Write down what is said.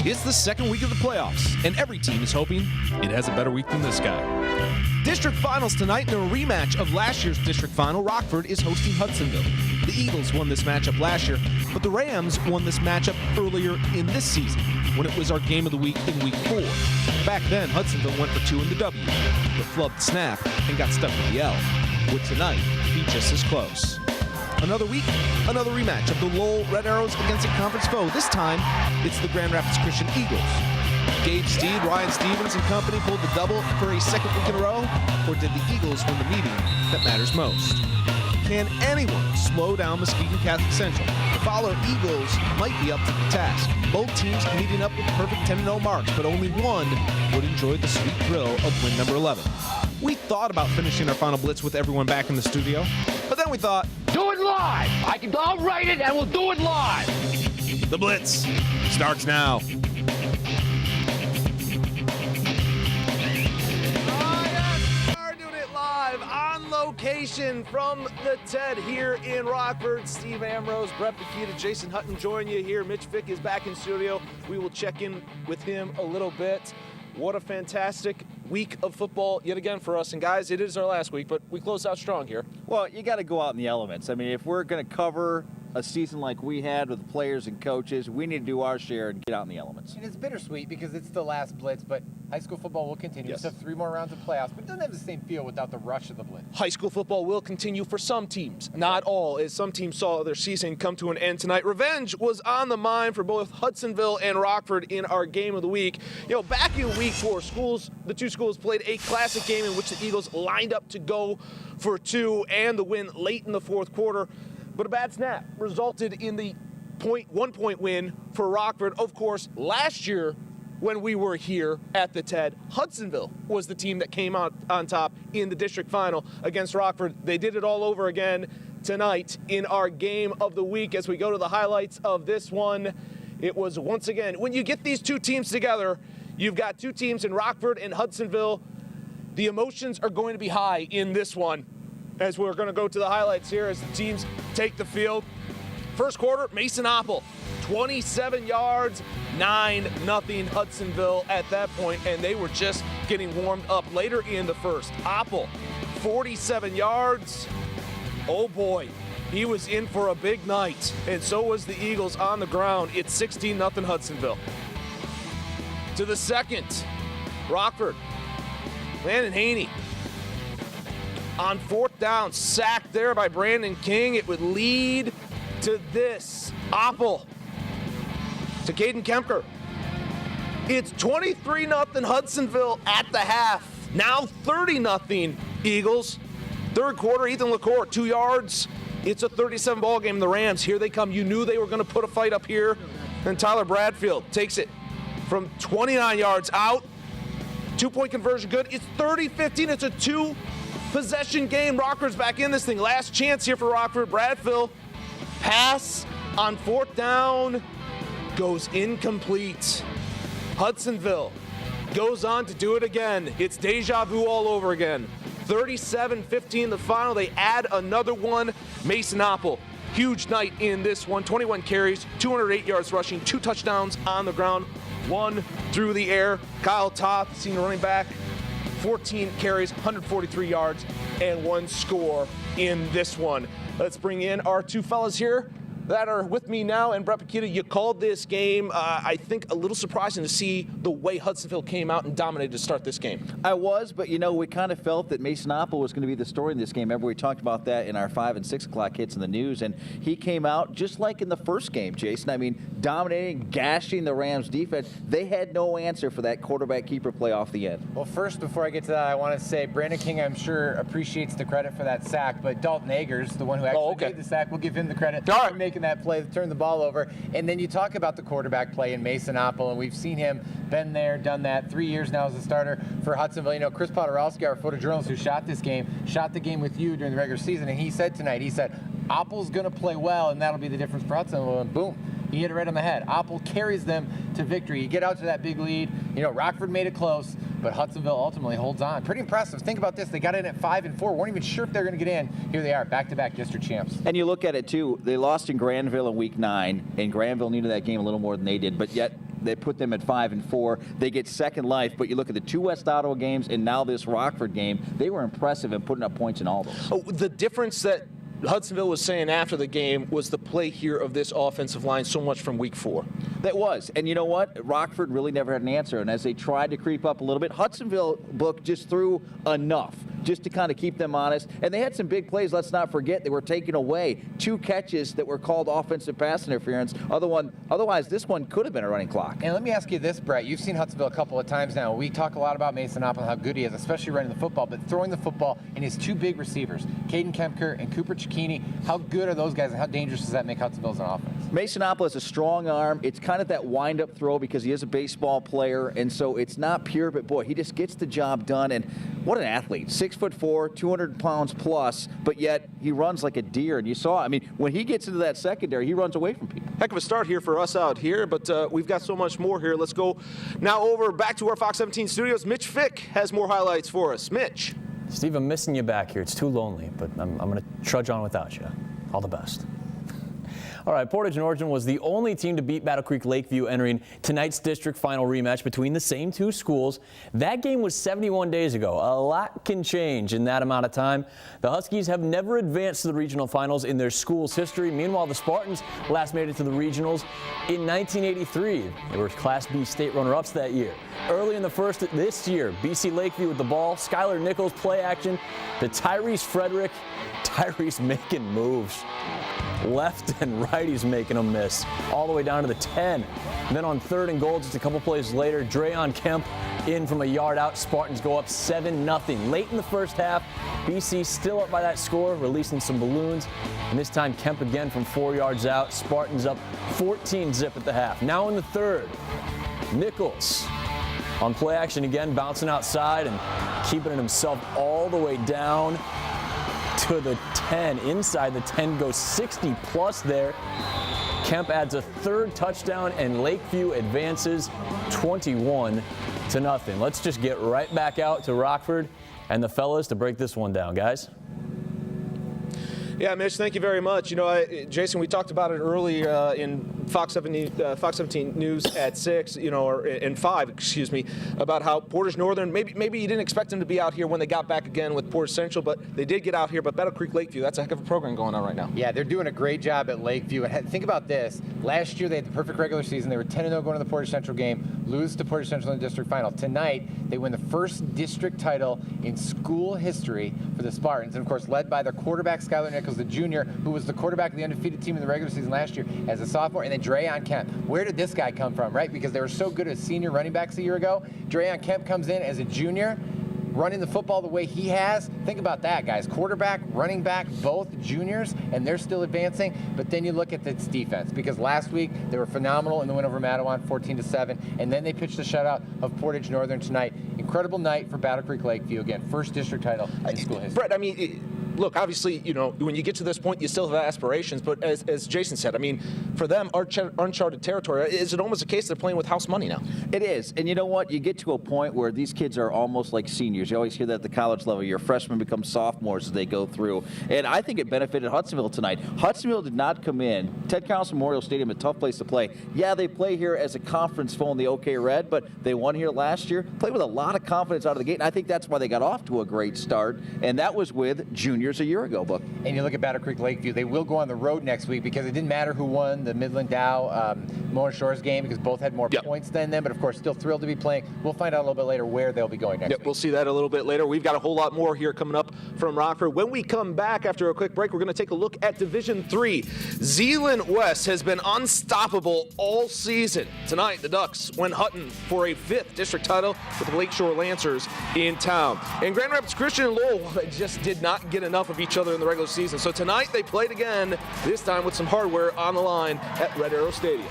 It's the second week of the playoffs, and every team is hoping it has a better week than this guy. District finals tonight in a rematch of last year's district final. Rockford is hosting Hudsonville. The Eagles won this matchup last year, but the Rams won this matchup earlier in this season when it was our game of the week in week 4. Back then, Hudsonville went for 2 in the W, but flubbed snap and got stuck with the L. Would tonight be just as close? Another week, another rematch of the Lowell Red Arrows against a conference foe. This time, it's the Grand Rapids Christian Eagles. Gabe Steed, Ryan Stevens, and company pulled the double for a second week in a row, or did the Eagles win the meeting that matters most? Can anyone slow down Muskegon Catholic Central? The Fowler Eagles might be up to the task. Both teams meeting up with perfect 10-0 marks, but only one would enjoy the sweet thrill of win number 11. We thought about finishing our final blitz with everyone back in the studio, but then we thought, do it live! I'll write it and we'll do it live! The Blitz starts now. We're doing it live on location from the TED here in Rockford. Steve Ambrose, Brett Paquita, Jason Hutton join you here. Mitch Fick is back in studio. We will check in with him a little bit. What a fantastic week of football yet again for us. And guys, it is our last week, but we close out strong here. Well, you got to go out in the elements. I mean, if we're going to cover a season like we had with players and coaches, we need to do our share and get out in the elements. And it's bittersweet because it's the last Blitz, but high school football will continue. Yes. So 3 more rounds of playoffs, but it doesn't have the same feel without the rush of the Blitz. High school football will continue for some teams, not all, as some teams saw their season come to an end tonight. Revenge was on the mind for both Hudsonville and Rockford in our game of the week. You know, back in week 4, the two schools played a classic game in which the Eagles lined up to go for 2 and the win late in the 4th quarter. But a bad snap resulted in the 1-point win for Rockford. Of course, last year when we were here at the TED, Hudsonville was the team that came out on top in the district final against Rockford. They did it all over again tonight in our game of the week. As we go to the highlights of this one, it was once again, when you get these two teams together, you've got two teams in Rockford and Hudsonville. The emotions are going to be high in this one. As we're going to go to the highlights here as the teams take the field. First quarter, Mason Oppel, 27 yards, 9-0 Hudsonville at that point, and they were just getting warmed up later in the first. Oppel, 47 yards. Oh boy, he was in for a big night, and so was the Eagles on the ground. It's 16-0 Hudsonville. To the second, Rockford, Landon Haney. On 4th down, sacked there by Brandon King. It would lead to this. Oppel to Caden Kemker. It's 23-0 Hudsonville at the half. Now 30-0 Eagles. Third quarter, Ethan LaCour, 2 yards. It's a 37 ball game. The Rams, here they come. You knew they were going to put a fight up here. And Tyler Bradfield takes it from 29 yards out. 2-point conversion good. It's 30-15. It's a 2-possession game. Rockford's back in this thing. Last chance here for Rockford. Bradfield pass on 4th down goes incomplete. Hudsonville goes on to do it again. It's deja vu all over again. 37-15 the final. They add another one. Mason Oppel, huge night in this one. 21 carries, 208 yards rushing, 2 touchdowns on the ground, 1 through the air. Kyle Toth, senior running back, 14 carries, 143 yards, and 1 score in this one. Let's bring in our 2 fellas here that are with me now. And Brett Paquita, you called this game, I think, a little surprising to see the way Hudsonville came out and dominated to start this game. I was, but, you know, we kind of felt that Mason Oppel was going to be the story in this game. Remember, we talked about that in our 5 and 6 o'clock hits in the news, and he came out just like in the first game, Jason. I mean, dominating, gashing the Rams' defense. They had no answer for that quarterback-keeper play off the end. Well, first, before I get to that, I want to say Brandon King, I'm sure, appreciates the credit for that sack, but Dalton Agers, the one who actually made the sack, we'll give him the credit for making that play to turn the ball over. And then you talk about the quarterback play in Mason Oppel, and we've seen him been there, done that. 3 years now as a starter for Hudsonville. You know, Chris Podorowski, our photojournalist who shot the game with you during the regular season, and he said tonight, Oppel's going to play well, and that'll be the difference for Hudsonville, and boom. He hit it right on the head. Oppel carries them to victory. You get out to that big lead. You know, Rockford made it close, but Hudsonville ultimately holds on. Pretty impressive. Think about this. They got in at 5 and 4. Weren't even sure if they were going to get in. Here they are, back-to-back district champs. And you look at it, too. They lost in Granville in Week 9, and Granville needed that game a little more than they did, but yet They put them at 5-4. They get second life, but you look at the 2 West Ottawa games and now this Rockford game, they were impressive in putting up points in all those. Oh, the difference that Hudsonville was saying after the game was the play here of this offensive line so much from week 4. That was. And you know what? Rockford really never had an answer. And as they tried to creep up a little bit, Hudsonville book just threw enough just to kind of keep them honest. And they had some big plays. Let's not forget they were taking away 2 catches that were called offensive pass interference. Otherwise, this one could have been a running clock. And let me ask you this, Brett. You've seen Hudsonville a couple of times now. We talk a lot about Mason Oppel and how good he is, especially running the football, but throwing the football and his 2 big receivers, Caden Kempker and Cooper Cicchini. How good are those guys, and how dangerous does that make Hudsonville as an offense? Mason Oppel has a strong arm. It's kind of that wind-up throw because he is a baseball player, and so it's not pure, but boy, he just gets the job done. And what an athlete. 6'4", 200 pounds plus, but yet he runs like a deer. And you saw, I mean, when he gets into that secondary, he runs away from people. Heck of a start here for us out here, but we've got so much more here. Let's go now over back to our Fox 17 studios. Mitch Fick has more highlights for us. Mitch. Steve, I'm missing you back here. It's too lonely, but I'm going to trudge on without you. All the best. All right, Portage Northern was the only team to beat Battle Creek Lakeview entering tonight's district final rematch between the same 2 schools. That game was 71 days ago. A lot can change in that amount of time. The Huskies have never advanced to the regional finals in their school's history. Meanwhile, the Spartans last made it to the regionals in 1983. They were Class B state runner-ups that year. Early in the first this year, BC Lakeview with the ball. Skylar Nichols play action to Tyrese Frederick. Tyrese making moves. Left and right, he's making them miss. All the way down to the 10. And then on 3rd and goal, just a couple plays later, Dreyon Kemp in from a yard out. Spartans go up 7-0. Late in the first half, BC still up by that score, releasing some balloons. And this time, Kemp again from 4 yards out. Spartans up 14-0 at the half. Now in the 3rd, Nichols on play action again, bouncing outside and keeping it himself all the way down to the 10. Inside the 10 goes 60+ there. Kemp adds a 3rd touchdown, and Lakeview advances 21-0. Let's just get right back out to Rockford and the fellas to break this one down, guys. Yeah, Mitch, thank you very much. You know, Jason, we talked about it early in Fox 17 News at 6, you know, or in 5, excuse me, about how Portage Northern, maybe you didn't expect them to be out here when they got back again with Portage Central, but they did get out here. But Battle Creek Lakeview, that's a heck of a program going on right now. Yeah, they're doing a great job at Lakeview. And think about this. Last year, they had the perfect regular season. They were 10-0 going to the Portage Central game, lose to Portage Central in the district final. Tonight, they win the first district title in school history for the Spartans. And, of course, led by their quarterback, Skylar Nichols, the junior, who was the quarterback of the undefeated team in the regular season last year as a sophomore, and then Dreyon Kemp. Where did this guy come from, right? Because they were so good as senior running backs a year ago. Dreyon Kemp comes in as a junior, running the football the way he has. Think about that, guys. Quarterback, running back, both juniors, and they're still advancing. But then you look at this defense, because last week they were phenomenal in the win over Matawan, 14-7, and then they pitched the shutout of Portage Northern tonight. Incredible night for Battle Creek Lakeview. Again, first district title in school history. Brett, I mean, look, obviously, you know, when you get to this point, you still have aspirations. But as Jason said, I mean, for them, uncharted territory. Is it almost a case they're playing with house money now? It is. And you know what? You get to a point where these kids are almost like seniors. You always hear that at the college level. Your freshmen become sophomores as they go through. And I think it benefited Hudsonville tonight. Hudsonville did not come in. Ted Council Memorial Stadium, a tough place to play. Yeah, they play here as a conference foe in the OK Red, but they won here last year. Played with a lot of confidence out of the gate. And I think that's why they got off to a great start. And that was with juniors a year ago, Buck. And you look at Battle Creek Lakeview, they will go on the road next week because it didn't matter who won the Midland Dow Mona Shores game because both had more points than them, but of course still thrilled to be playing. We'll find out a little bit later where they'll be going next week. We'll see that a little bit later. We've got a whole lot more here coming up from Rockford. When we come back after a quick break, we're going to take a look at Division III. Zeeland West has been unstoppable all season. Tonight, the Ducks went hunting for a 5th district title with the Lakeshore Lancers in town. And Grand Rapids Christian and Lowell, they just did not get enough of each other in the regular season. So tonight they played again, this time with some hardware on the line at Red Arrow Stadium.